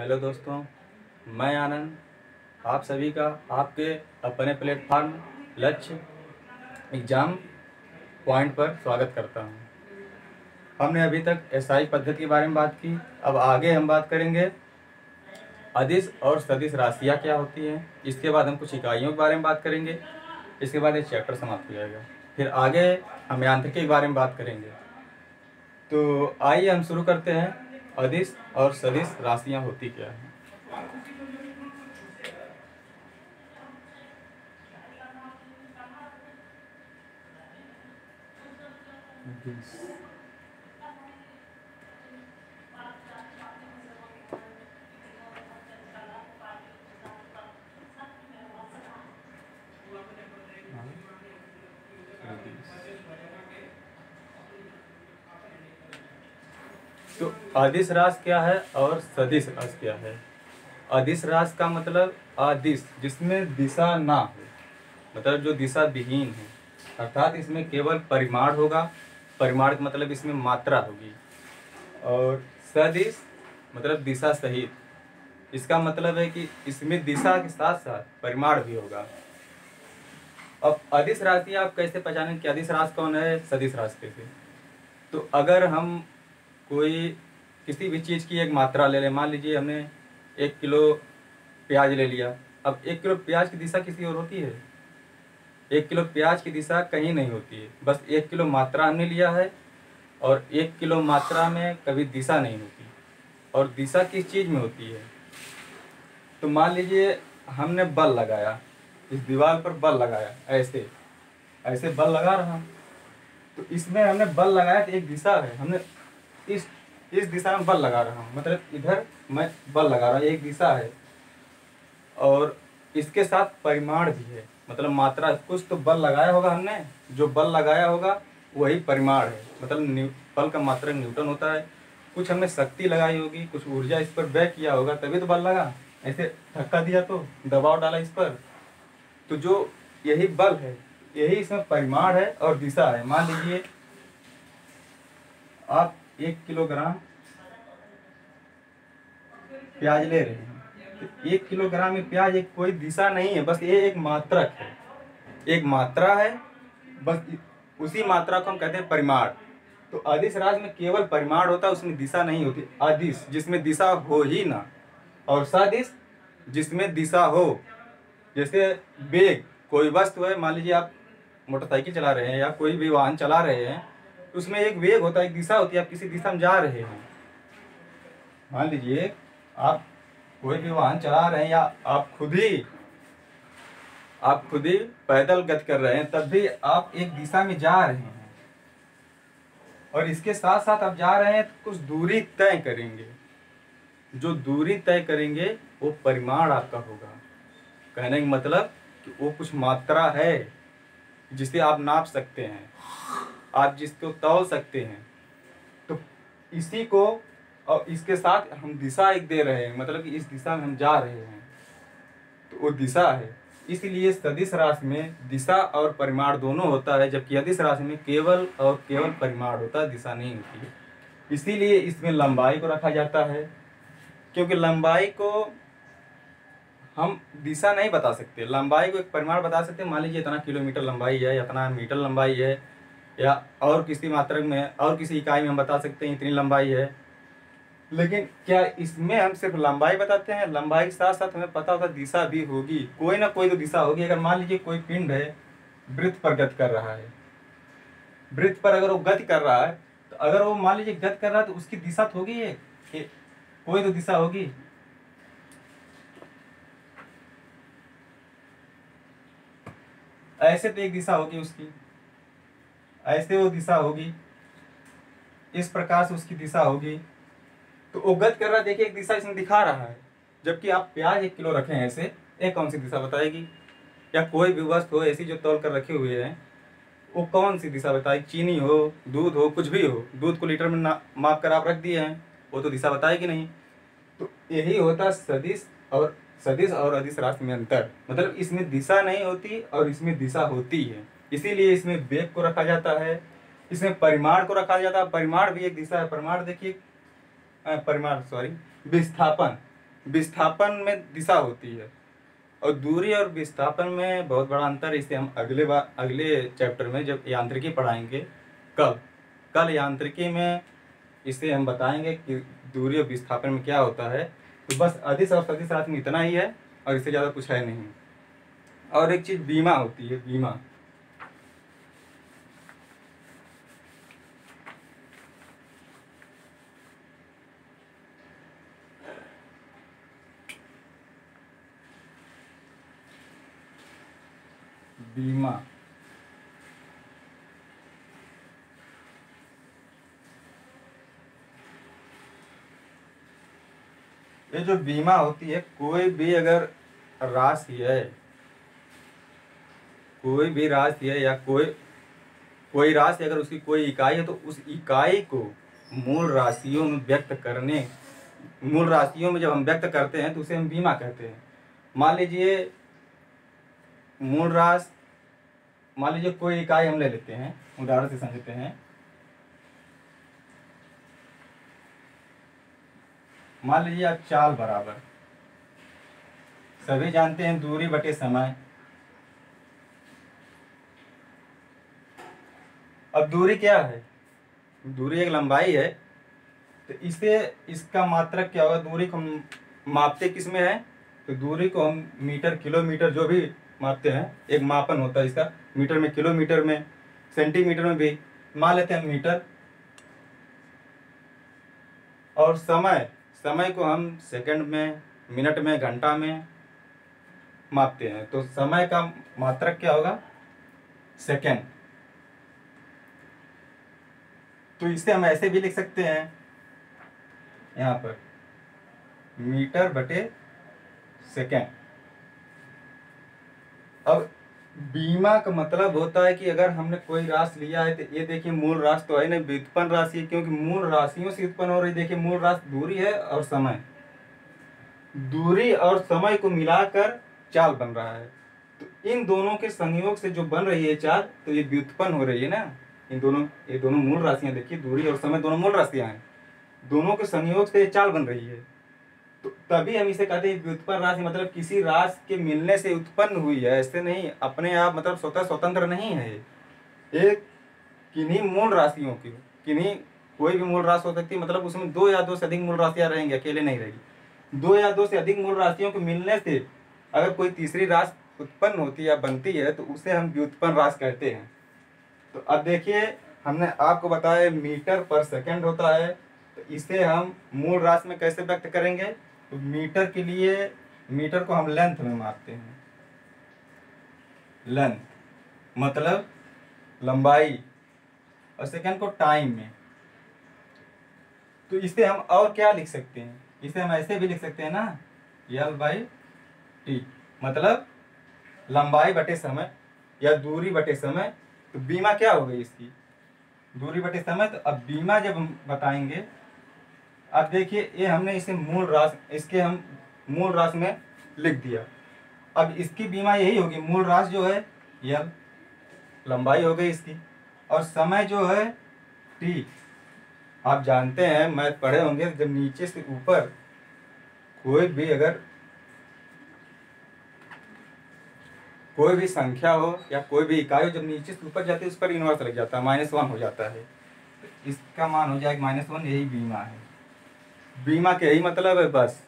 Hello दोस्तों, मैं आनंद आप सभी का आपके अपने प्लेटफॉर्म लक्ष्य एग्ज़ाम पॉइंट पर स्वागत करता हूं। हमने अभी तक एसआई पद्धति के बारे में बात की। अब आगे हम बात करेंगे अदिश और सदिश राशियां क्या होती हैं। इसके बाद हम कुछ इकाइयों के बारे में बात करेंगे। इसके बाद ये चैप्टर समाप्त हो जाएगा। फिर आगे हम यांत्रिकी के बारे में बात करेंगे। तो आइए हम शुरू करते हैं। अदिश और सदिश राशियां होती क्या हैं। तो अदिश राशि क्या है और सदिश राशि क्या है। अदिश राशि का मतलब अदिश जिसमें दिशा ना हो, मतलब जो दिशा विहीन है, अर्थात इसमें केवल परिमाण होगा। परिमाण का मतलब इसमें मात्रा होगी। और सदिश मतलब दिशा सहित। इसका मतलब है कि इसमें दिशा के साथ साथ परिमाण भी होगा। अब अदिश राशि आप कैसे पहचानें कि अदिश राशि कौन है, सदिश राशि कैसे। तो अगर हम कोई किसी भी चीज़ की एक मात्रा ले लें, मान लीजिए हमने 1 किलो प्याज ले लिया। अब 1 किलो प्याज की दिशा किसी और होती है। 1 किलो प्याज की दिशा कहीं नहीं होती है। बस 1 किलो मात्रा हमने लिया है और 1 किलो मात्रा में कभी दिशा नहीं होती। और दिशा किस चीज़ में होती है। तो मान लीजिए हमने बल लगाया, इस दीवार पर बल लगाया, ऐसे ऐसे बल लगा रहा हूँ। तो इसमें हमने बल लगाया तो एक दिशा है, हमने इस दिशा में बल लगा रहा हूँ, मतलब इधर मैं बल लगा रहा हूँ, एक दिशा है। और इसके साथ परिमाण भी है, मतलब मात्रा। कुछ तो बल लगाया होगा हमने, जो बल लगाया होगा वही परिमाण है, मतलब बल का मात्रक न्यूटन होता है। कुछ हमने शक्ति लगाई होगी, कुछ ऊर्जा इस पर व्यय किया होगा, तभी तो बल लगा। ऐसे धक्का दिया तो दबाव डाला इस पर, तो जो यही बल है, यही इसमें परिमाण है और दिशा है। मान लीजिए आप 1 किलोग्राम प्याज ले रहे हैं, तो 1 किलोग्राम में प्याज एक कोई दिशा नहीं है, बस ये एक मात्रक है, एक मात्रा है। बस उसी मात्रा को हम कहते हैं परिमाण। तो अदिश राशि में केवल परिमाण होता है, उसमें दिशा नहीं होती। अदिश जिसमें दिशा हो ही ना, और सदिश जिसमें दिशा हो। जैसे वेग, कोई वस्तु है, मान लीजिए आप मोटरसाइकिल चला रहे हैं या कोई भी वाहन चला रहे हैं, तो उसमें एक वेग होता है, एक दिशा होती है, आप किसी दिशा में जा रहे हैं। मान लीजिए आप कोई भी वाहन चला रहे हैं या आप खुद ही पैदल गति कर रहे हैं, तब भी आप एक दिशा में जा रहे हैं। और इसके साथ साथ आप जा रहे हैं तो कुछ दूरी तय करेंगे। जो दूरी तय करेंगे वो परिमाण आपका होगा। कहने का मतलब कि वो कुछ मात्रा है जिसे आप नाप सकते हैं, आप जिसको तौल सकते हैं। तो इसी को और इसके साथ हम दिशा एक दे रहे हैं, मतलब कि इस दिशा में हम जा रहे हैं, तो वो दिशा है। इसलिए सदिश राशि में दिशा और परिमाण दोनों होता है, जबकि अदिश राशि में केवल और केवल परिमाण होता है, दिशा नहीं होती है। इसीलिए इसमें लंबाई को रखा जाता है, क्योंकि लंबाई को हम दिशा नहीं बता सकते, लंबाई को एक परिमाण बता सकते हैं। मान लीजिए इतना किलोमीटर लंबाई है, इतना मीटर लंबाई है, या और किसी मात्रक में और किसी इकाई में हम बता सकते हैं इतनी लंबाई है। लेकिन क्या इसमें हम सिर्फ लंबाई बताते हैं? लंबाई के साथ साथ हमें पता होता है दिशा भी होगी, कोई ना कोई तो दिशा होगी। अगर मान लीजिए कोई पिंड है, वृत्त पर गति कर रहा है, वृत्त पर अगर वो गति कर रहा है, तो अगर वो मान लीजिए गति कर रहा है तो उसकी दिशा तो होगी, कोई तो दिशा होगी। ऐसे तो एक दिशा होगी उसकी, ऐसे वो दिशा होगी, इस प्रकार से उसकी दिशा होगी। तो वो गति कर रहा है, देखिए एक दिशा इसमें दिखा रहा है। जबकि आप प्याज 1 किलो रखें ऐसे, एक कौन सी दिशा बताएगी? या कोई भी वस्तु हो ऐसी जो तौल कर रखे हुए हैं, वो कौन सी दिशा बताएगी? चीनी हो, दूध हो, कुछ भी हो, दूध को लीटर में माप कर आप रख दिए हैं, वो तो दिशा बताएगी नहीं। तो यही होता है सदिश और अदिश राशि में अंतर, मतलब इसमें दिशा नहीं होती और इसमें दिशा होती है। इसीलिए इसमें वेग को रखा जाता है, इसमें परिमाण को रखा जाता है। परिमाण भी एक दिशा है। परिमाण देखिए, परिमाण सॉरी विस्थापन, विस्थापन में दिशा होती है, और दूरी और विस्थापन में बहुत बड़ा अंतर है। इसे हम अगले चैप्टर में जब यांत्रिकी पढ़ाएंगे, कल यांत्रिकी में इसे हम बताएंगे कि दूरी और विस्थापन में क्या होता है। तो बस अदिश और सदिश राशि में इतना ही है, और इससे ज़्यादा कुछ है नहीं। और एक चीज़ बीमा होती है, बीमा। बीमा ये जो बीमा होती है, कोई भी अगर राशि है, कोई भी राशि है या कोई राशि अगर उसकी कोई इकाई है, तो उस इकाई को मूल राशियों में मूल राशियों में जब हम व्यक्त करते हैं तो उसे हम बीमा कहते हैं। मान लीजिए कोई इकाई हम ले लेते हैं, उदाहरण से समझते हैं। मान लीजिए आप चाल बराबर, सभी जानते हैं दूरी बटे समय। अब दूरी क्या है? दूरी एक लंबाई है, तो इसका मात्रक क्या होगा? दूरी को हम मापते किस में है? तो दूरी को हम मीटर, किलोमीटर जो भी मापते हैं, एक मापन होता है इसका, मीटर में, किलोमीटर में, सेंटीमीटर में भी मान लेते हैं मीटर। और समय को हम सेकंड में, मिनट में, घंटा में मापते हैं। तो समय का मात्रक क्या होगा? सेकंड। तो इसे हम ऐसे भी लिख सकते हैं, यहाँ पर मीटर बटे सेकंड। अब बीमा का मतलब होता है कि अगर हमने कोई राशि लिया है, तो ये देखिए मूल राशि तो है नहीं, व्युत्पन्न राशि है, क्योंकि मूल राशियों से उत्पन्न हो रही। देखिए मूल राशि दूरी है और समय, दूरी और समय को मिलाकर चाल बन रहा है। तो इन दोनों के संयोग से जो बन रही है चाल, तो ये व्युत्पन्न हो रही है ना। ये दोनों मूल राशियां, देखिए दूरी और समय दोनों मूल राशियां हैं, दोनों के संयोग से ये चाल बन रही है। तो तभी हम इसे कहते हैं व्युत्पन्न राशि। मतलब किसी राशि के मिलने से उत्पन्न हुई है, ऐसे नहीं अपने आप, मतलब स्वतंत्र नहीं है। एक किन्हीं मूल राशियों की, कोई भी मूल राशि हो सकती है, मतलब उसमें दो या दो से अधिक मूल राशियां रहेंगी, अकेले नहीं रहेगी। दो या दो से अधिक मूल राशियों के मिलने से अगर कोई तीसरी राशि उत्पन्न होती है या बनती है, तो उसे हम व्युत्पन्न राशि कहते हैं। तो अब देखिए, हमने आपको बताया मीटर पर सेकंड होता है, तो इसे हम मूल राशि में कैसे व्यक्त करेंगे? तो मीटर के लिए, मीटर को हम लेंथ में मापते हैं, लेंथ मतलब लंबाई, और सेकंड को टाइम में। तो इसे हम और क्या लिख सकते हैं? इसे हम ऐसे भी लिख सकते हैं ना, L/T, मतलब लंबाई बटे समय या दूरी बटे समय। तो बीमा क्या हो गई इसकी? दूरी बटे समय। तो अब बीमा जब हम बताएंगे, अब देखिए ये हमने इसे हम मूल राशि में लिख दिया। अब इसकी बीमा यही होगी, मूल राशि जो है L, लंबाई हो गई इसकी, और समय जो है T। आप जानते हैं, मैथ पढ़े होंगे, जब नीचे से ऊपर कोई भी संख्या हो या कोई भी इकाई हो, जब नीचे से ऊपर जाती है उस पर इनवर्स लग जाता है, -1 हो जाता है। तो इसका मान हो जाएगा -1, यही बीमा है। बीमा के यही मतलब है बस।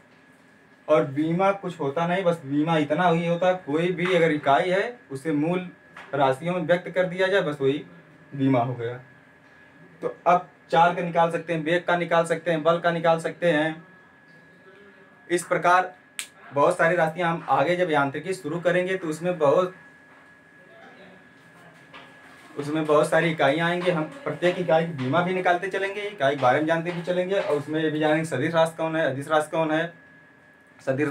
और बीमा कुछ होता नहीं, बस बीमा इतना ही होता है, कोई भी अगर इकाई है उसे मूल राशियों में व्यक्त कर दिया जाए, बस वही बीमा हो गया। तो अब चाल का निकाल सकते हैं, वेग का निकाल सकते हैं, बल का निकाल सकते हैं। इस प्रकार बहुत सारी राशियां हम आगे जब यांत्रिकी शुरू करेंगे तो उसमें बहुत सारी इकाइयां आएंगी। हम प्रत्येक इकाई की बीमा भी निकालते चलेंगे, इकाई के बारे में जानते भी चलेंगे, और उसमें ये भी जानेंगे सदिश राशि कौन है, अदिश राशि कौन है, सदिश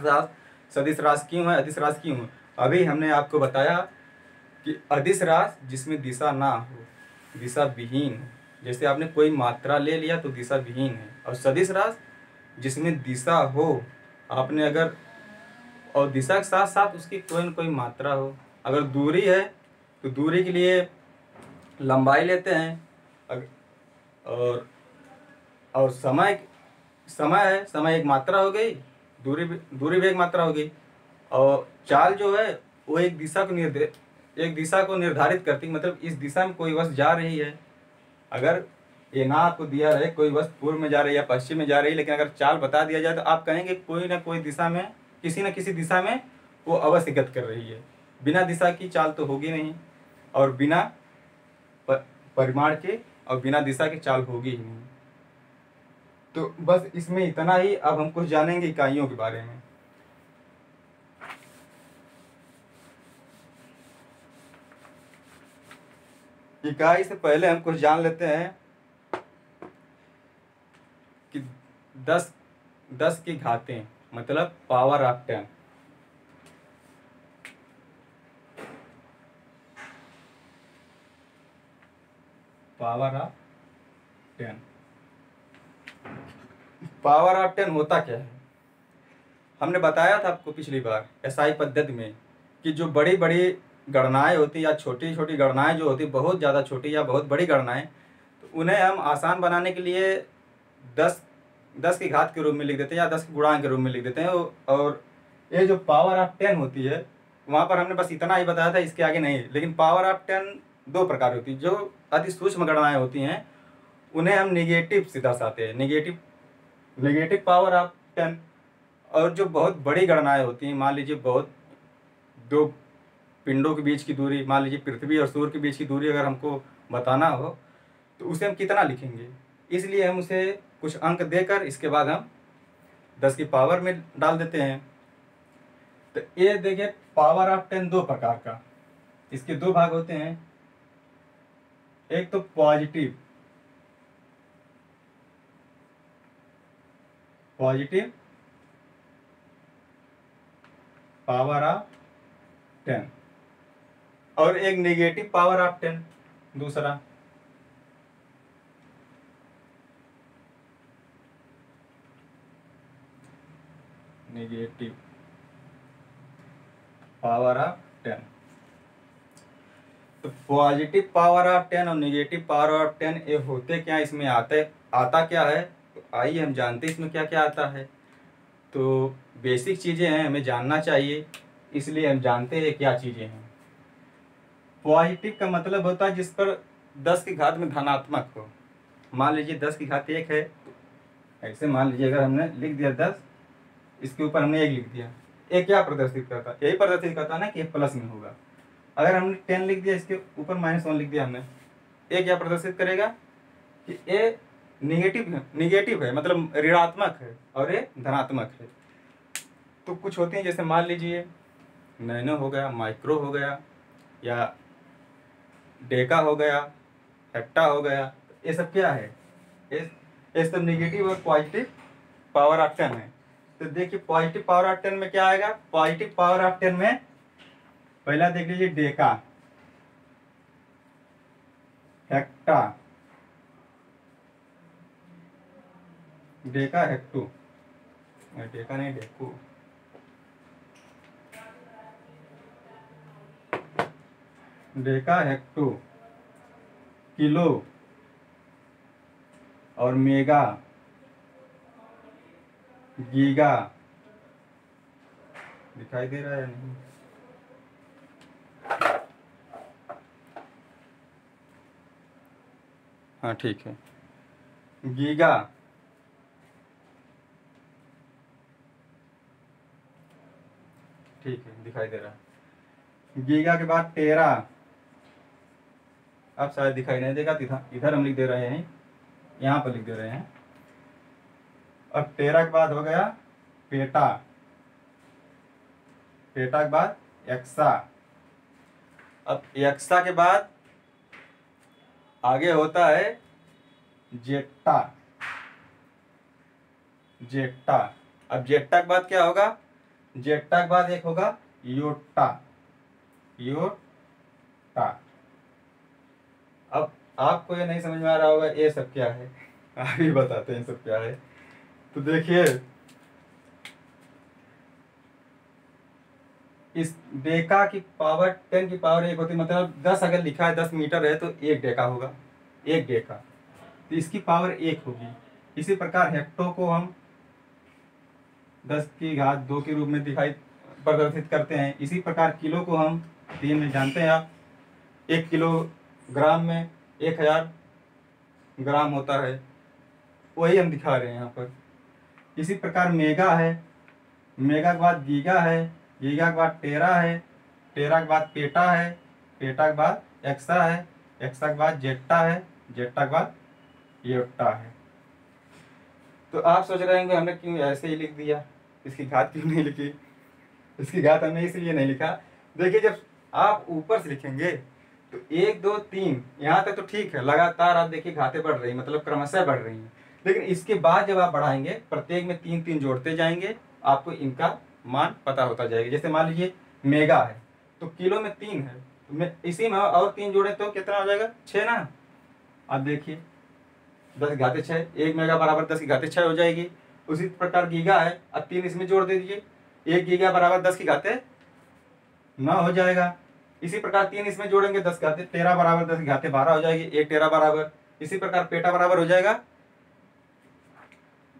राशि क्यों है, अदिश राशि क्यों है। अभी हमने आपको बताया कि अदिश राशि जिसमें दिशा ना हो, दिशा विहीन हो, जैसे आपने कोई मात्रा ले लिया तो दिशा विहीन है। और सदिश राशि जिसमें दिशा हो, आपने अगर, और दिशा के साथ साथ उसकी कोई न कोई मात्रा हो। अगर दूरी है तो दूरी के लिए लंबाई लेते हैं, और समय है, समय एक मात्रा हो गई, दूरी भी एक मात्रा होगी। और चाल जो है वो एक दिशा को निर्धारित करती है, मतलब इस दिशा में कोई वस्तु जा रही है। अगर ये ना आपको दिया रहे कोई वस्तु पूर्व में जा रही है या पश्चिम में जा रही है, लेकिन अगर चाल बता दिया जाए तो आप कहेंगे कोई ना कोई दिशा में, किसी न किसी दिशा में वो अवश्य गति कर रही है। बिना दिशा की चाल तो होगी नहीं, और बिना परिमाण के और बिना दिशा की चाल होगी ही नहीं। तो बस इसमें इतना ही। अब हम कुछ जानेंगे इकाइयों के बारे में। इकाई से पहले हम कुछ जान लेते हैं कि 10 की घातें मतलब power of 10। Power of 10, power of 10 होता क्या है? हमने बताया था आपको पिछली बार एसआई पद्धति में कि जो बड़ी बड़ी गणनाएं होती या छोटी छोटी गणनाएं जो होती, बहुत ज़्यादा छोटी या बहुत बड़ी गणनाएं, तो उन्हें हम आसान बनाने के लिए 10 की घात के रूप में लिख देते हैं या 10 के गुणांक के रूप में लिख देते हैं। और ये जो पावर ऑफ 10 होती है वहाँ पर हमने बस इतना ही बताया था, इसके आगे नहीं। लेकिन पावर ऑफ 10 दो प्रकार होती है। जो अति सूक्ष्म गणनाएं होती हैं उन्हें हम निगेटिव से दर्शाते हैं, नेगेटिव पावर ऑफ 10। और जो बहुत बड़ी गणनाएं होती हैं, मान लीजिए बहुत दो पिंडों के बीच की दूरी, मान लीजिए पृथ्वी और सूर्य के बीच की दूरी अगर हमको बताना हो तो उसे हम कितना लिखेंगे? इसलिए हम उसे कुछ अंक देकर इसके बाद हम 10 की पावर में डाल देते हैं। तो ये देखिए पावर ऑफ 10 दो प्रकार का, इसके दो भाग होते हैं। एक तो पॉजिटिव पावर ऑफ 10 और एक नेगेटिव पावर ऑफ 10 दूसरा। Negative power of 10। तो पॉजिटिव पावर ऑफ 10 और नेगेटिव पावर ऑफ 10 ये होते क्या, इसमें आता क्या है? तो आइए हम जानते हैं इसमें क्या क्या आता है। तो बेसिक चीज़ें हैं, हमें जानना चाहिए, इसलिए हम जानते हैं क्या चीज़ें हैं। पॉजिटिव का मतलब होता है जिस पर 10 की घात में धनात्मक हो। मान लीजिए 10 की घात 1 है, ऐसे मान लीजिए अगर हमने लिख दिया 10, इसके ऊपर हमने 1 लिख दिया, ये क्या प्रदर्शित करता? यही प्रदर्शित करता ना कि ये प्लस में होगा। अगर हमने 10 लिख दिया, इसके ऊपर -1 लिख दिया हमने, ये क्या प्रदर्शित करेगा कि ये निगेटिव है, मतलब ऋणात्मक है, और ये धनात्मक है। तो कुछ होते हैं जैसे मान लीजिए नैनो हो गया, माइक्रो हो गया, या डेका हो गया, हेक्टा हो गया, ये सब क्या है? ये सब निगेटिव और पॉजिटिव पावर ऑफ 10 है। तो देखिए पॉजिटिव पावर ऑफ 10 में क्या आएगा? पॉजिटिव पावर ऑफ 10 में पहला देख लीजिए डेका, हेक्टा, हेक्टू, डेका नहीं डेकू, डेका हेक्टू, किलो और मेगा, गीगा। दिखाई दे रहा है नहीं? हाँ ठीक है, गीगा, ठीक है दिखाई दे रहा है। गीगा के बाद टेरा, अब शायद दिखाई नहीं देगा, इधर हम लिख दे रहे हैं, यहाँ पर लिख दे रहे हैं। अब टेरा के बाद हो गया पेटा, पेटा के बाद एक्सा। अब एक्सा के बाद आगे होता है जेट्टा, जेट्टा। अब जेट्टा के बाद क्या होगा? जेट्टा के बाद एक होगा योटा, योटा। अब आपको ये नहीं समझ में आ रहा होगा ये सब क्या है, आप ही बताते हैं सब क्या है। तो देखिए इस डेका की पावर 10 की पावर 1 होती है, मतलब 10 अगर लिखा है 10 मीटर है तो 1 डेका होगा, 1 डेका, तो इसकी पावर 1 होगी। इसी प्रकार हेक्टो को हम 10 की घात 2 के रूप में दिखाई प्रदर्शित करते हैं। इसी प्रकार किलो को हम 3 में जानते हैं आप, 1 किलोग्राम में 1000 ग्राम होता है, वही हम दिखा रहे हैं यहाँ पर। इसी प्रकार मेगा है, मेगा के बाद गीगा है, गीगा के बाद टेरा है, टेरा के बाद पेटा है, पेटा के बाद एक्सा है, एक्सा के बाद जेट्टा है, जेट्टा के बाद योट्टा है। तो आप सोच रहे होंगे हमने क्यों ऐसे ही लिख दिया, इसकी घात क्यों नहीं लिखी? इसकी घात हमने इसलिए नहीं लिखा, देखिए जब आप ऊपर से लिखेंगे तो 1 2 3 यहाँ तक तो ठीक है, लगातार आप देखिए घातें बढ़ रही, मतलब क्रमशः बढ़ रही हैं। लेकिन इसके बाद जब आप बढ़ाएंगे, प्रत्येक में 3 3 जोड़ते जाएंगे, आपको इनका मान पता होता जाएगा। जैसे मान लीजिए मेगा है तो किलो में 3 है, तो इसी में और 3 जोड़े तो कितना हो जाएगा? 6 ना। अब देखिए 10 की घाते 6, 1 मेगा बराबर 10 की घाते 6 हो जाएगी। उसी प्रकार गीगा है, अब 3 इसमें जोड़ दे दीजिए, 1 गीगा बराबर 10 की घाते 9 हो जाएगा। इसी प्रकार 3 इसमें जोड़ेंगे, 10 घाते 13 बराबर 10 की घाते 12 हो जाएगी, 1 टेरा बराबर। इसी प्रकार पेटा बराबर हो जाएगा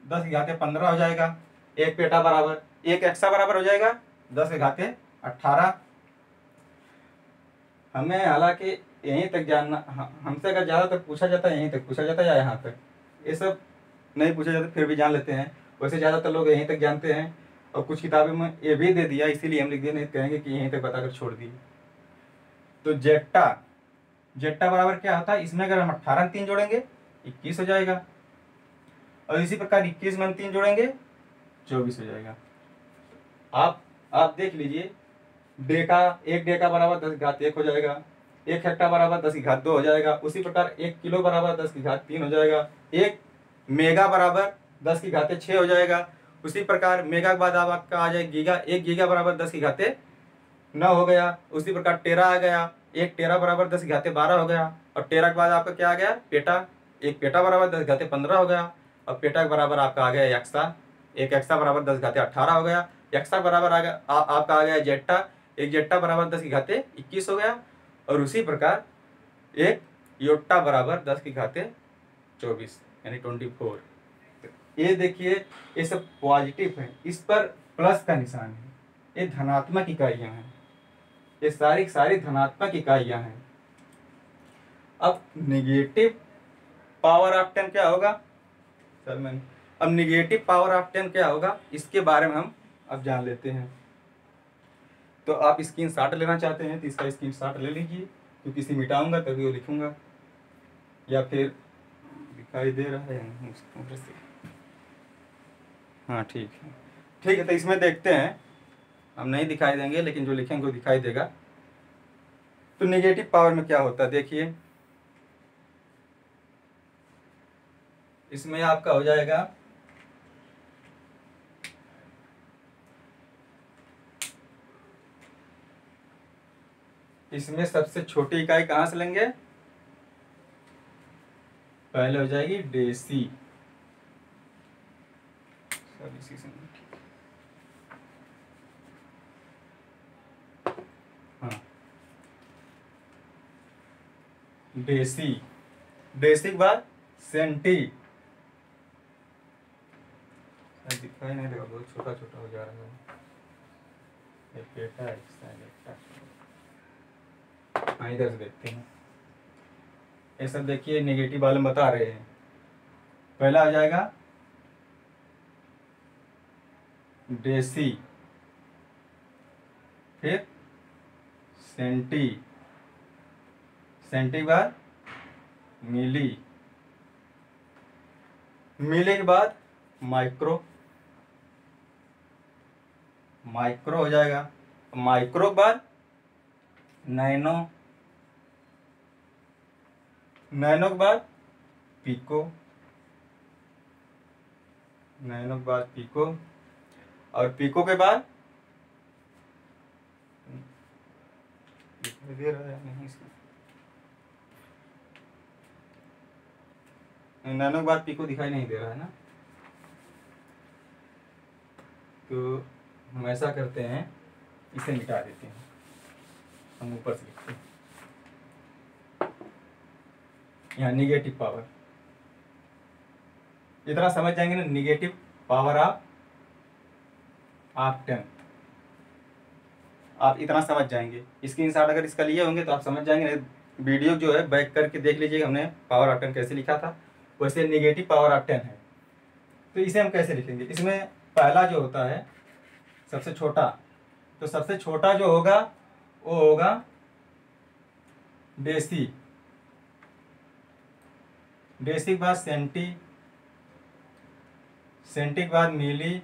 10 की घाते 15 हो जाएगा, 1 पेटा बराबर, 1 एक्सा बराबर हो जाएगा 10 के घाते 18। हमें हालांकि यहीं तक जानना, हमसे अगर ज़्यादातर पूछा जाता है यहीं तक पूछा जाता है या यहाँ तक, ये सब नहीं पूछा जाता, फिर भी जान लेते हैं। वैसे ज़्यादातर लोग यहीं तक जानते हैं, और कुछ किताबें में ये भी दे दिया, इसीलिए हम लिख दिए, नहीं कहेंगे कि यहीं तक बताकर छोड़ दिए। तो जेट्टा, जेट्टा बराबर क्या होता है? इसमें अगर हम 18 3 जोड़ेंगे 21 हो जाएगा, और इसी प्रकार 21 में 3 जोड़ेंगे 24 हो जाएगा। आप देख लीजिए, डेका, 1 डेका बराबर 10 की घात 1 हो जाएगा, 1 हेक्टा बराबर 10 की घात 2 हो जाएगा। उसी प्रकार 1 किलो बराबर 10 की घात 3 हो जाएगा, 1 मेगा बराबर 10 की घाते 6 हो जाएगा। उसी प्रकार मेगा के बाद अब आपका आ जाए गीगा, 1 गीगा बराबर 10 की घाते 9 हो गया। उसी प्रकार टेरा आ गया, 1 टेरा बराबर 10 की घाते 12 हो गया। और टेरा के बाद आपका क्या आ गया? पेटा, 1 पेटा बराबर 10 की घाते 15 हो गया। और पेटा के बराबर आपका आ गया एक्सा, 1 एक्सा बराबर 10 की घाते 18 हो गया। एक्सा बराबर आ गया आपका आ गया जेट्टा, 1 जेट्टा बराबर 10 की घाते 21 हो गया। और उसी प्रकार 1 योट्टा बराबर 10 की घाते 24 यानी 24। ये देखिए, ये सब पॉजिटिव है, इस पर प्लस का निशान है, ये धनात्मक इकाइयां हैं, ये सारी सारी धनात्मक इकाइयां हैं। अब निगेटिव पावर ऑफ 10 क्या होगा? सर मैंने, अब निगेटिव पावर ऑफ 10 क्या होगा, इसके बारे में हम अब जान लेते हैं। तो आप स्क्रीनशॉट लेना चाहते हैं तो इसका स्क्रीनशॉट ले लीजिए, क्योंकि इसे मिटाऊंगा तभी वो लिखूंगा, या फिर दिखाई दे रहा है उधर से? हाँ ठीक है, ठीक है। तो इसमें देखते हैं, हम नहीं दिखाई देंगे लेकिन जो लिखेंगे वो दिखाई देगा। तो नेगेटिव पावर में क्या होता है देखिए, इसमें आपका हो जाएगा इसमें सबसे छोटी इकाई कहाँ से लेंगे? पहले हो जाएगी डेसी, हाँ डेसी, डेसी के बाद सेंटी, दिखाई नहीं देगा, बहुत छोटा छोटा हो जा रहा है, एक पेटा है, हाँ इधर से देखते हैं। ये सब देखिए नेगेटिव वाले बता रहे हैं। पहला आ जाएगा डेसी, फिर सेंटी, सेंटी के बाद मिली, मिली के बाद माइक्रो, माइक्रो हो जाएगा, माइक्रो के बाद नैनो, नैनो के बाद पिको, नैनो के बाद पिको, और पिको के बाद दिखाई दे रहा है नहीं इसमें, नैनो के बाद पिको दिखाई नहीं दे रहा है ना। तो हम ऐसा करते हैं, इसे मिटा देते हैं, हम ऊपर से लिखते हैं यहाँ निगेटिव पावर, इतना समझ जाएंगे ना, निगेटिव पावर ऑफ ऑक्टेन। आप इतना समझ जाएंगे, स्क्रीनशॉट अगर इसका लिए होंगे तो आप समझ जाएंगे। वीडियो जो है बैक करके देख लीजिएगा, हमने पावर ऑक्टेन कैसे लिखा था, वैसे नेगेटिव पावर ऑक्टेन है। तो इसे हम कैसे लिखेंगे, इसमें पहला जो होता है सबसे छोटा, तो सबसे छोटा जो होगा वो होगा डेसी, डेसी के बाद सेंटी, सेंटी के बाद मिली,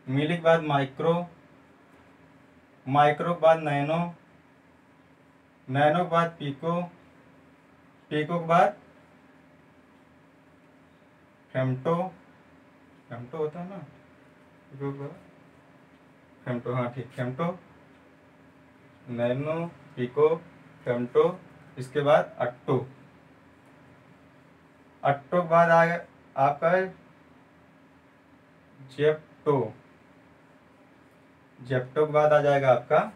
मिली के बाद माइक्रो, माइक्रो के बाद नैनो, नैनो के बाद पीको, पीको के बाद फेम्टो, फेम्टो होता है ना, पीको के बाद फेम्टो, हाँ ठीक, फेम्टो, नैनो, पीको, फेम्टो, इसके बाद अट्टो, अट्टो के बाद आ गया आपका जेप्टो, जेप्टो के बाद आ जाएगा आपका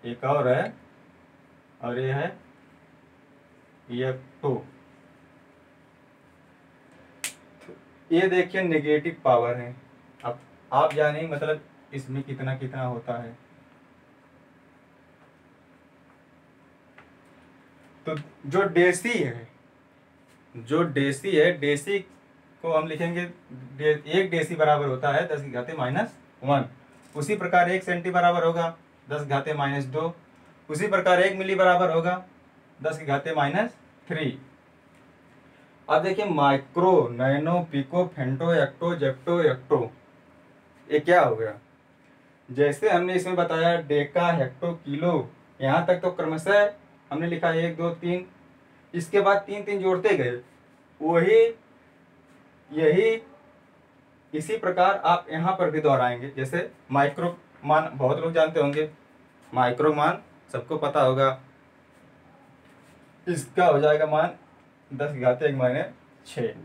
एक और है, और ये है येप्टो। ये देखिए नेगेटिव पावर है। अब आप जाने मतलब इसमें कितना कितना होता है। तो जो डेसी है, जो डेसी है, डेसी को हम लिखेंगे एक डेसी बराबर होता है 10 की घाते -1। उसी प्रकार 1 सेंटी बराबर होगा 10 की घाते -2। उसी प्रकार 1 मिली बराबर होगा 10 की घाते -3। अब देखिए micro, nano, pico, femto, atto, zepto, atto, ये क्या हो गया। जैसे हमने इसमें बताया डेका, हेक्टो, किलो, यहाँ तक तो क्रमशः हमने लिखा 1 2 3, इसके बाद 3 3 जोड़ते गए। वही यही इसी प्रकार आप यहाँ पर भी दोहराएंगे। जैसे माइक्रो मान बहुत लोग जानते होंगे, माइक्रो मान सबको पता होगा, इसका हो जाएगा मान 10 की घाते 1-6।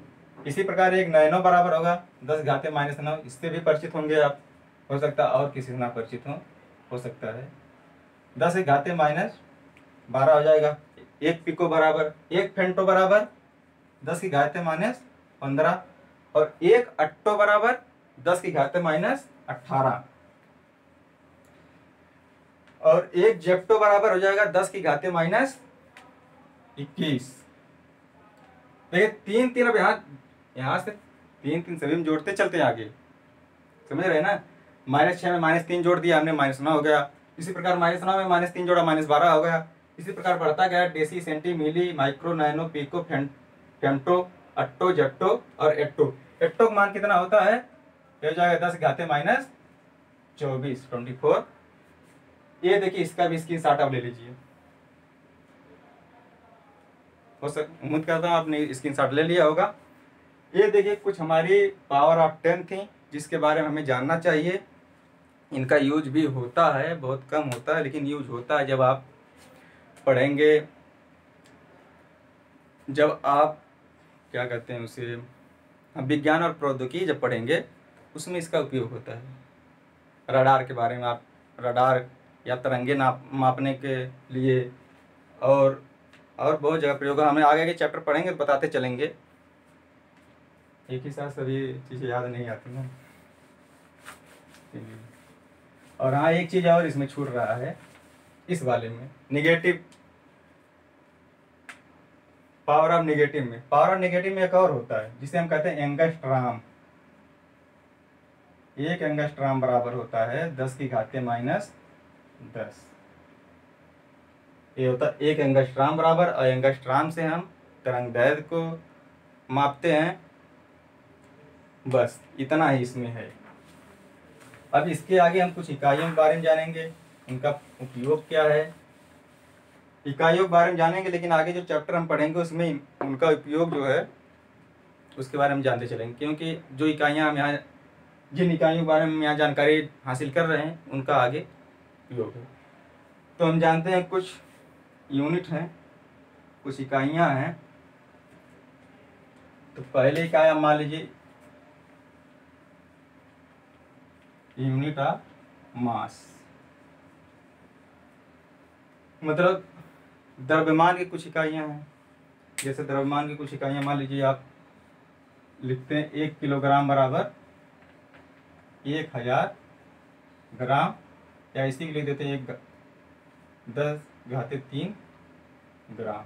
इसी प्रकार एक नैनो बराबर होगा 10 की घाते -9, इससे भी परिचित होंगे आप, हो सकता है और किसी से ना परिचित हो सकता है। 10 की घाते -12 हो जाएगा। एक पिको बराबर, एक फेंटो बराबर 10 की घाते -15, और एक अट्टो बराबर 10 की घाते -18, और एक जेप्टो बराबर हो जाएगा 10 की घाते -21। देखिए 3 3 अब यहाँ से 3 3 सभी में जोड़ते चलते हैं आगे, समझ रहे हैं ना। -6 में -3 जोड़ दिया हमने, -9 हो गया। इसी प्रकार -9 में -3 जोड़ा -12 हो गया। इसी प्रकार बढ़ता गया deci, centi, milli, micro, nano, pico, femto, atto, zepto और एट्टो। एट्टो का मान कितना होता है, ये हो जाएगा 10 की घाते -24। ये देखिए इसका भी स्क्रीनशॉट आप ले लीजिए। उम्मीद करता हूँ आपने स्क्रीनशॉट ले लिया होगा। ये देखिए कुछ हमारी पावर ऑफ 10 थी जिसके बारे में हमें जानना चाहिए। इनका यूज भी होता है, बहुत कम होता है लेकिन यूज होता है। जब आप पढ़ेंगे, जब आप क्या कहते हैं उसे, विज्ञान और प्रौद्योगिकी जब पढ़ेंगे उसमें इसका उपयोग होता है। रडार के बारे में, आप रडार या तरंगे मापने के लिए, और बहुत जगह प्रयोग हमें आगे के चैप्टर पढ़ेंगे तो बताते चलेंगे। एक ही साथ सभी चीज़ें याद नहीं आती ना। और हाँ, एक चीज़ और इसमें छूट रहा है, इस वाले में निगेटिव पावर ऑफ नेगेटिव में, पावर ऑफ नेगेटिव में एक और होता है जिसे हम कहते हैं एंगस्ट्राम। एक एंगस्ट्राम बराबर होता है 10 की घाते -10। ये होता है एक एंगस्ट्राम बराबर, और एंगस्ट्राम से हम तरंगदैर्घ्य को मापते हैं। बस इतना ही इसमें है। अब इसके आगे हम कुछ इकाइयों के बारे में जानेंगे, उनका उपयोग क्या है, इकाइयों के बारे में जानेंगे। लेकिन आगे जो चैप्टर हम पढ़ेंगे उसमें उनका उपयोग जो है उसके बारे में जानते चलेंगे, क्योंकि जो इकाइयाँ हम यहाँ, जिन इकाइयों के बारे में यहाँ जानकारी हासिल कर रहे हैं उनका आगे उपयोग है। तो हम जानते हैं कुछ यूनिट हैं, कुछ इकाइयाँ हैं। तो पहले इकाई आप मान लीजिए यूनिट ऑफ मास, मतलब द्रव्यमान की कुछ इकाइयाँ हैं। जैसे द्रव्यमान की कुछ इकाइयाँ मान लीजिए आप लिखते हैं 1 किलोग्राम बराबर 1000 ग्राम, या इसी के लिख देते हैं 10⁻³ ग्राम।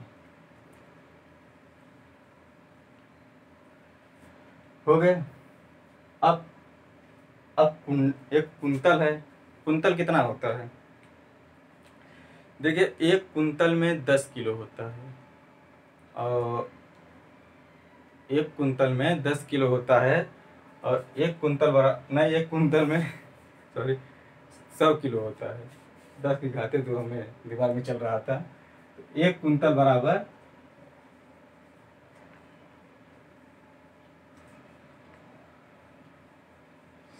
हो गए। अब एक कुंतल है। कुंतल कितना होता है? देखिए, एक कुंतल में 10 किलो होता है, और एक कुंतल में 10 किलो होता है, और एक कुंतल नहीं, एक कुंतल में सॉरी 100 किलो होता है। 10⁻² में दिमाग में चल रहा था। तो एक कुंतल बराबर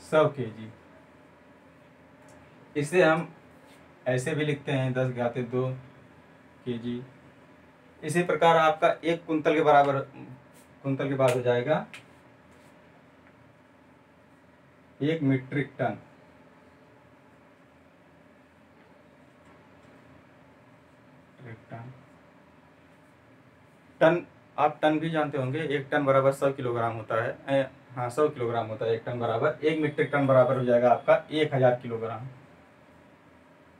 100 kg। इसे हम ऐसे भी लिखते हैं 10⁻² kg। इसी प्रकार आपका एक कुंतल के बाद हो जाएगा 1 मीट्रिक टन। टन, आप टन भी जानते होंगे। 1 टन बराबर 100 किलोग्राम होता है। हाँ, 100 किलोग्राम होता है 1 टन बराबर। 1 मीट्रिक टन बराबर हो जाएगा आपका 1000 किलोग्राम।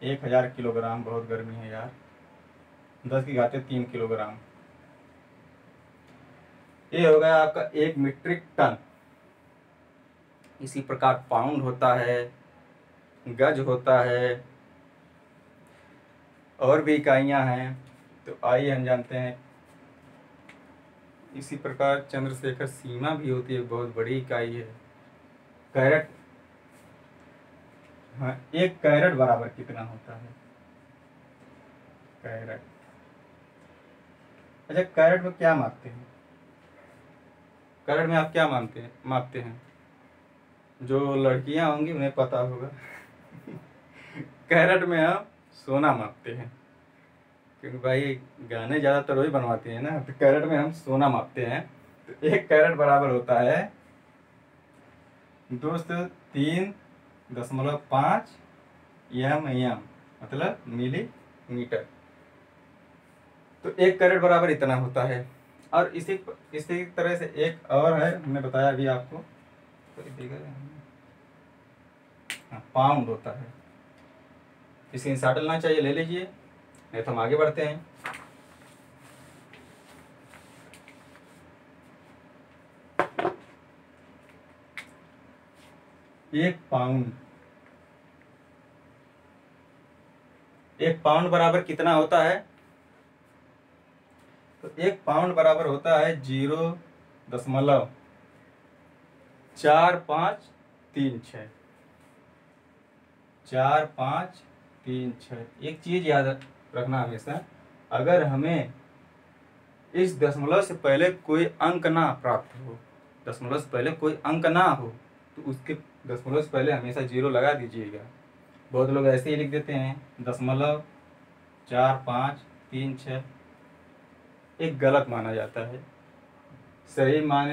1000 किलोग्राम, बहुत गर्मी है यार। 10⁻³ किलोग्राम। ये हो गया आपका 1 मीट्रिक टन। इसी प्रकार पाउंड होता है, गज होता है, और भी इकाइयां हैं। तो आइए हम जानते हैं। इसी प्रकार चंद्रशेखर सीमा भी होती है, बहुत बड़ी इकाई है। कैरेट। हाँ, 1 कैरेट बराबर कितना होता है? कैरेट। अच्छा, कैरेट में क्या मापते हैं? कैरेट में आप क्या मापते हैं? जो लड़कियां होंगी उन्हें पता होगा। कैरेट में हम सोना मापते हैं, क्योंकि भाई गाने ज़्यादातर वही बनवाते हैं ना। तो कैरेट में हम सोना मापते हैं। तो 1 कैरेट बराबर होता है 203.5 mm, मतलब मिलीमीटर। तो 1 कैरेट बराबर इतना होता है। और इसी तरह से एक और है, हमने बताया अभी आपको। हाँ, पाउंड होता है। इसे इंसाट लेना चाहिए, ले लीजिए, नहीं तो हम आगे बढ़ते हैं। एक पाउंड बराबर कितना होता है? तो 1 पाउंड बराबर होता है 0.4536। 4536। एक चीज याद रखना हमेशा, अगर हमें इस दशमलव से पहले कोई अंक ना प्राप्त हो, दशमलव से पहले कोई अंक ना हो, तो उसके दशमलव से पहले हमेशा 0 लगा दीजिएगा। बहुत लोग ऐसे ही लिख देते हैं 0.4536। एक गलत माना जाता है। सही मान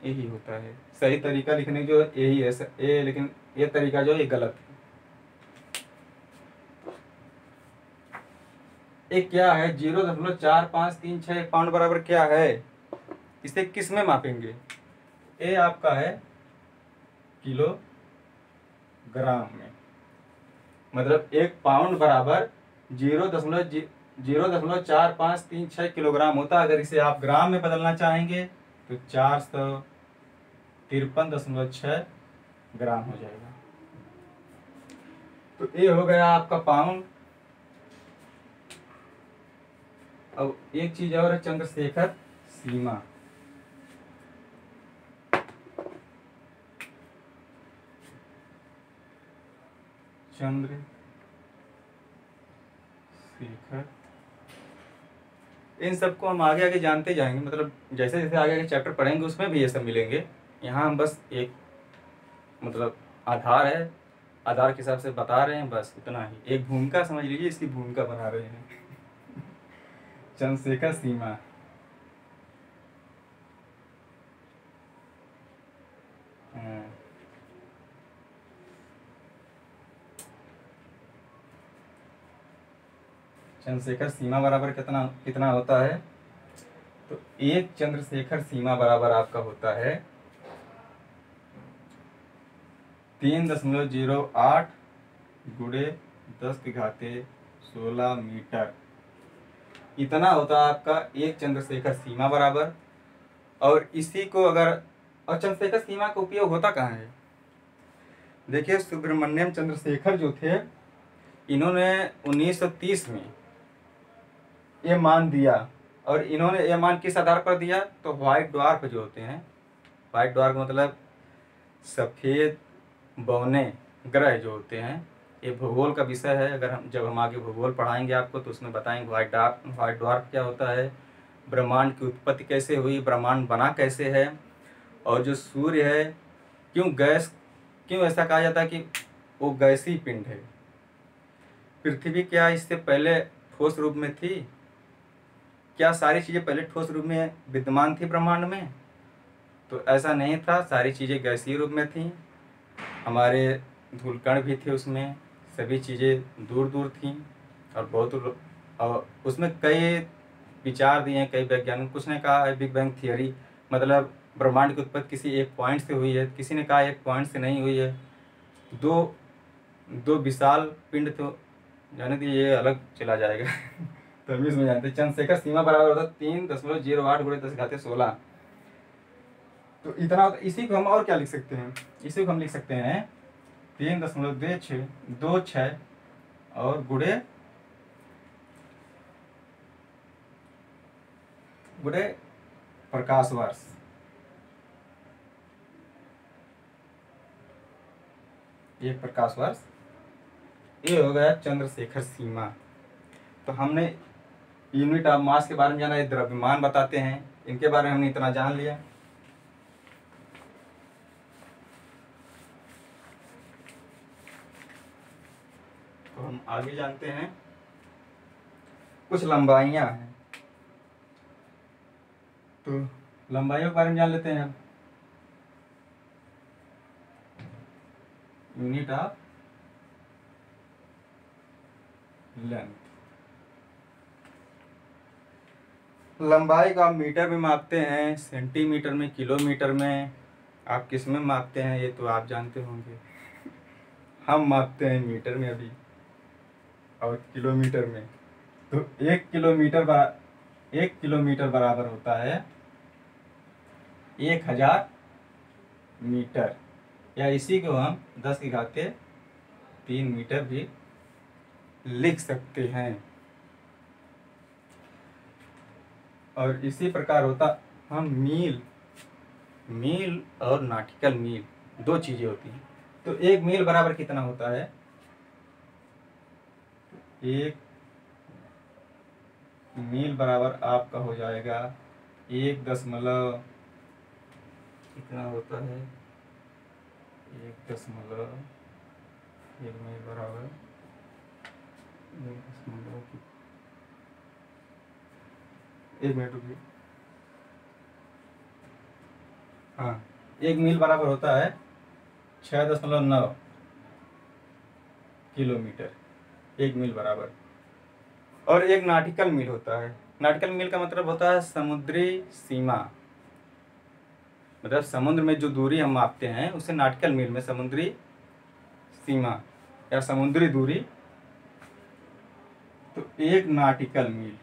यही होता है। सही तरीका लिखने जो यही है, लेकिन ये तरीका जो है ये गलत है। एक क्या है 0.4536 पाउंड बराबर क्या है? इसे किस में मापेंगे? ये आपका है किलोग्राम में। मतलब 1 पाउंड बराबर 0.4536 किलोग्राम होता है। अगर इसे आप ग्राम में बदलना चाहेंगे तो 453.6 ग्राम हो जाएगा। तो ये हो गया आपका पाउंड। अब एक चीज और है, चंद्रशेखर सीमा। चंद्रशेखर, इन सबको हम आगे आगे जानते जाएंगे। मतलब जैसे जैसे आगे आगे चैप्टर पढ़ेंगे उसमें भी ये सब मिलेंगे। यहाँ हम बस एक मतलब आधार है, आधार के हिसाब से बता रहे हैं, बस इतना ही। एक भूमिका समझ लीजिए, इसकी भूमिका बना रहे हैं। चंद्रशेखर सीमा। चंद्रशेखर सीमा बराबर कितना होता है? तो एक चंद्रशेखर सीमा बराबर आपका होता है 3.08 गुणे 10⁻16 मीटर, इतना होता है आपका एक चंद्रशेखर सीमा बराबर। और इसी को अगर, और चंद्रशेखर सीमा का उपयोग होता कहाँ है? देखिए सुब्रमण्यम चंद्रशेखर जो थे, इन्होंने 1930 में ये मान दिया। और इन्होंने ये मान किस आधार पर दिया? तो व्हाइट ड्वार्फ जो होते हैं, व्हाइट ड्वार्फ मतलब सफ़ेद बौने ग्रह जो होते हैं, ये भूगोल का विषय है। अगर हम आगे भूगोल पढ़ाएंगे आपको तो उसमें बताएंगे व्हाइट ड्वार्फ क्या होता है, ब्रह्मांड की उत्पत्ति कैसे हुई, ब्रह्मांड बना कैसे है, और जो सूर्य है क्यों ऐसा कहा जाता है कि वो गैसीय पिंड है। पृथ्वी क्या इससे पहले ठोस रूप में थी? क्या सारी चीज़ें पहले ठोस रूप में विद्यमान थी ब्रह्मांड में? तो ऐसा नहीं था, सारी चीज़ें गैसीय रूप में थीं। हमारे धूलकण भी थे उसमें, सभी चीज़ें दूर दूर थीं। और उसमें कई विचार दिए हैं कई वैज्ञानिक। कुछ ने कहा है बिग बैंग थियरी, मतलब ब्रह्मांड की उत्पत्ति किसी एक पॉइंट से हुई है, किसी ने कहा एक पॉइंट से नहीं हुई है। दो विशाल पिंड तो जाने दीजिए, ये अलग चला जाएगा तो हम इसमें जानते हैं चंद्रशेखर सीमा बराबर होता है 3.08 गुणे 10⁻16। तो इतना होता। इसी को हम और क्या लिख सकते हैं? इसी को हम लिख सकते हैं 3.26 और गुणे प्रकाश वर्ष। एक प्रकाश वर्ष, ये हो गया चंद्रशेखर सीमा। तो हमने यूनिट ऑफ मास के बारे में जाना, ये द्रव्यमान बताते हैं, इनके बारे में हमने इतना जान लिया। तो हम आगे जानते हैं कुछ लंबाइयां हैं, तो लंबाइयों के बारे में जान लेते हैं हम। यूनिट ऑफ लेंथ, लंबाई को आप मीटर में मापते हैं, सेंटीमीटर में, किलोमीटर में। आप किस में मापते हैं ये तो आप जानते होंगे। हम मापते हैं मीटर में अभी और किलोमीटर में। तो 1 किलोमीटर बराबर होता है 1000 मीटर, या इसी को हम 10⁻³ मीटर भी लिख सकते हैं। और इसी प्रकार होता, हम मील और नाटिकल मील दो चीजें होती हैं। तो 1 मील बराबर कितना होता है? 1 मील बराबर आपका हो जाएगा 1 दशमलव, कितना होता है 1 दशमलव, 1 मील बराबर 1 मिनट रुकिए। हाँ, 1 मील बराबर होता है 6.9 किलोमीटर, 1 मील बराबर। और एक नाटिकल मील होता है। नाटिकल मील का मतलब होता है समुद्री सीमा, मतलब समुद्र में जो दूरी हम मापते हैं उसे नाटिकल मील में समुद्री सीमा या समुद्री दूरी। तो एक नाटिकल मील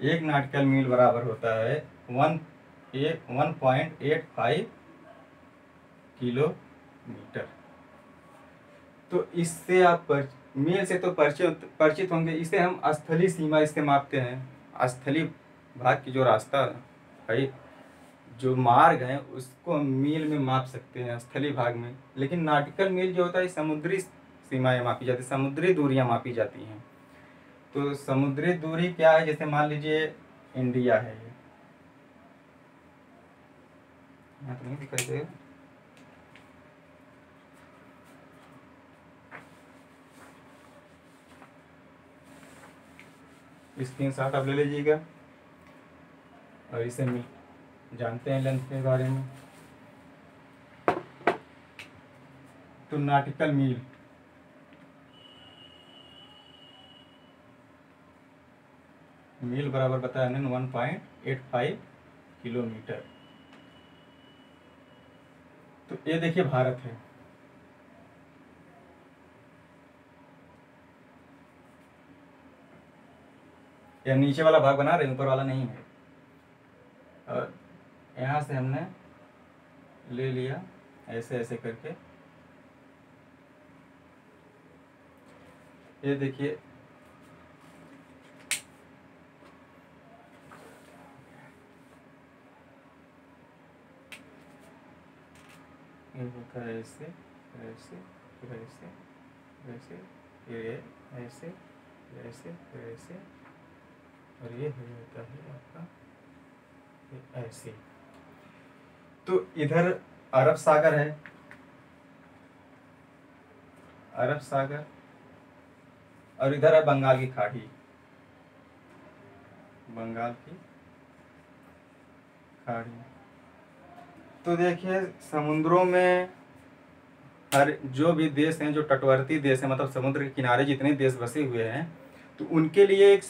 एक नाटिकल मील बराबर होता है 1.85 किलोमीटर। तो इससे आप मील से तो परिचित होंगे। इसे हम स्थलीय सीमा इससे मापते हैं। स्थलीय भाग की जो रास्ता है, जो मार्ग है, उसको हम मील में माप सकते हैं स्थलीय भाग में। लेकिन नाटिकल मील जो होता है समुद्री सीमाएं मापी जाती, समुद्री दूरियां मापी जाती हैं। तो समुद्री दूरी क्या है? जैसे मान लीजिए इंडिया है, यहाँ तो नहीं दिखाई देगा। स्क्रीनशॉट आप ले लीजिएगा और इसे जानते हैं लेंथ के बारे में। तो नाटिकल मील मील बराबर बताया हमने 1.85 किलोमीटर। तो ये देखिए भारत है, या नीचे वाला भाग बना रहे हैं, ऊपर वाला नहीं है। और यहाँ से हमने ले लिया ऐसे ऐसे करके, ये देखिए ये होता है ऐसे ऐसे फिर ऐसे ऐसे फिर ऐसे ऐसे फिर ऐसे, और ये हो जाता है आपका ऐसे। तो इधर अरब सागर है, अरब सागर, और इधर है बंगाल की खाड़ी, बंगाल की खाड़ी। तो देखिए समुद्रों में हर जो भी देश हैं, जो तटवर्ती देश हैं, मतलब समुद्र के किनारे जितने देश बसे हुए हैं, तो उनके लिए एक